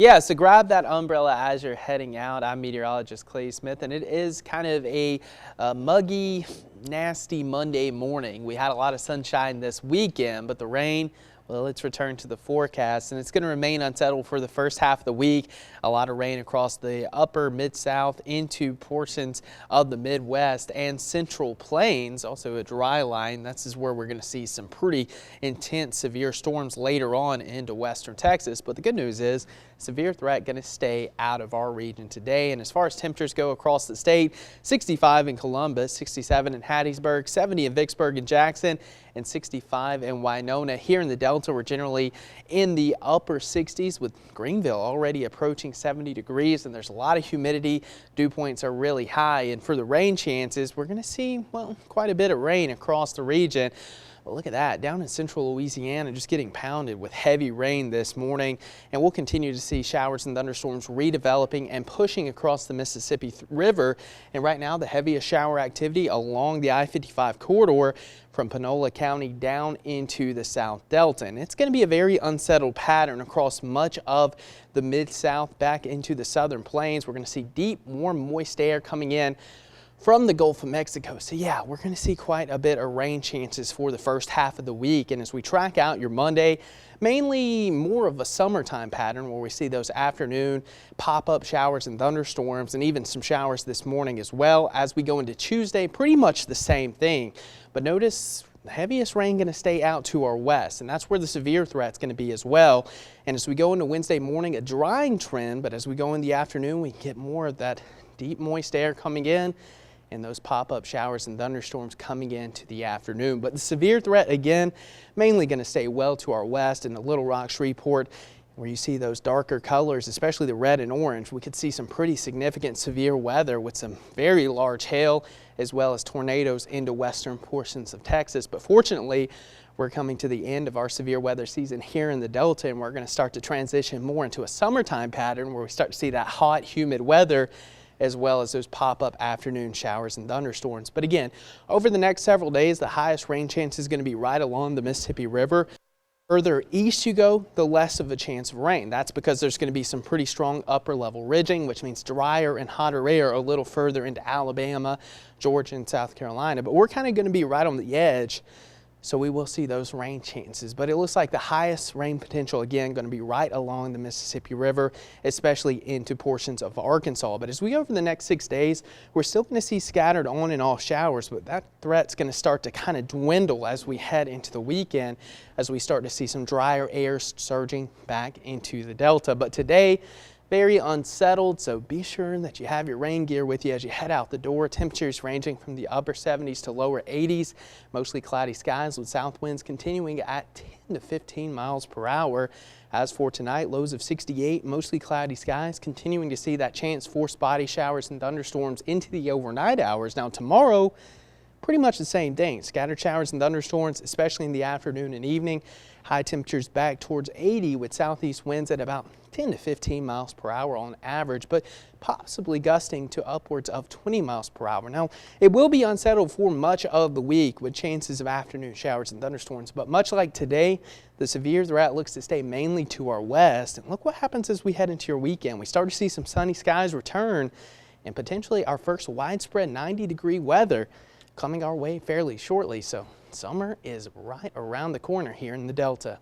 Yeah, so grab that umbrella as you're heading out. I'm meteorologist Clay Smith, and it is kind of a muggy, nasty Monday morning. We had a lot of sunshine this weekend, but the rain, well, it's returned to the forecast, and it's going to remain unsettled for the first half of the week. A lot of rain across the upper mid-south into portions of the Midwest and Central Plains. Also a dry line. That's where we're going to see some pretty intense severe storms later on into western Texas. But the good news is severe threat going to stay out of our region today. And as far as temperatures go across the state, 65 in Columbus, 67 in Hattiesburg, 70 in Vicksburg and Jackson, and 65 in Winona. Here in the Delta, we're generally in the upper 60s, with Greenville already approaching 70 degrees, and there's a lot of humidity. Dew points are really high, and for the rain chances, we're going to see, well, quite a bit of rain across the region. Well, look at that, down in central Louisiana, just getting pounded with heavy rain this morning, and we'll continue to see showers and thunderstorms redeveloping and pushing across the Mississippi River. And right now, the heaviest shower activity along the I-55 corridor from Panola County down into the South Delta. And it's going to be a very unsettled pattern across much of the Mid-South back into the southern plains. We're going to see deep, warm, moist air coming in from the Gulf of Mexico. So yeah, we're going to see quite a bit of rain chances for the first half of the week. And as we track out your Monday, mainly more of a summertime pattern where we see those afternoon pop-up showers and thunderstorms, and even some showers this morning as well. As we go into Tuesday, pretty much the same thing. But notice the heaviest rain going to stay out to our west, and that's where the severe threat's going to be as well. And as we go into Wednesday morning, a drying trend, but as we go in the afternoon, we get more of that deep, moist air coming in, and those pop-up showers and thunderstorms coming into the afternoon. But the severe threat, again, mainly going to stay well to our west in the Little Rock, Shreveport, where you see those darker colors, especially the red and orange. We could see some pretty significant severe weather with some very large hail, as well as tornadoes into western portions of Texas. But fortunately, we're coming to the end of our severe weather season here in the Delta, and we're going to start to transition more into a summertime pattern where we start to see that hot, humid weather, as well as those pop-up afternoon showers and thunderstorms. But again, over the next several days, the highest rain chance is going to be right along the Mississippi River. Further east you go, the less of a chance of rain. That's because there's going to be some pretty strong upper level ridging, which means drier and hotter air a little further into Alabama, Georgia, and South Carolina. But we're kind of going to be right on the edge, so we will see those rain chances. But it looks like the highest rain potential, again, going to be right along the Mississippi River, especially into portions of Arkansas. But as we go over the next 6 days, we're still going to see scattered on and off showers, but that threat's going to start to kind of dwindle as we head into the weekend, as we start to see some drier air surging back into the Delta. But today, very unsettled, so be sure that you have your rain gear with you as you head out the door. Temperatures ranging from the upper 70s to lower 80s. Mostly cloudy skies with south winds continuing at 10 to 15 miles per hour. As for tonight, lows of 68, mostly cloudy skies, continuing to see that chance for spotty showers and thunderstorms into the overnight hours. Now tomorrow, pretty much the same thing. Scattered showers and thunderstorms, especially in the afternoon and evening. High temperatures back towards 80 with southeast winds at about 10 to 15 miles per hour on average, but possibly gusting to upwards of 20 miles per hour. Now, it will be unsettled for much of the week with chances of afternoon showers and thunderstorms, but much like today, the severe threat looks to stay mainly to our west. And look what happens as we head into your weekend. We start to see some sunny skies return, and potentially our first widespread 90-degree weather coming our way fairly shortly. So summer is right around the corner here in the Delta.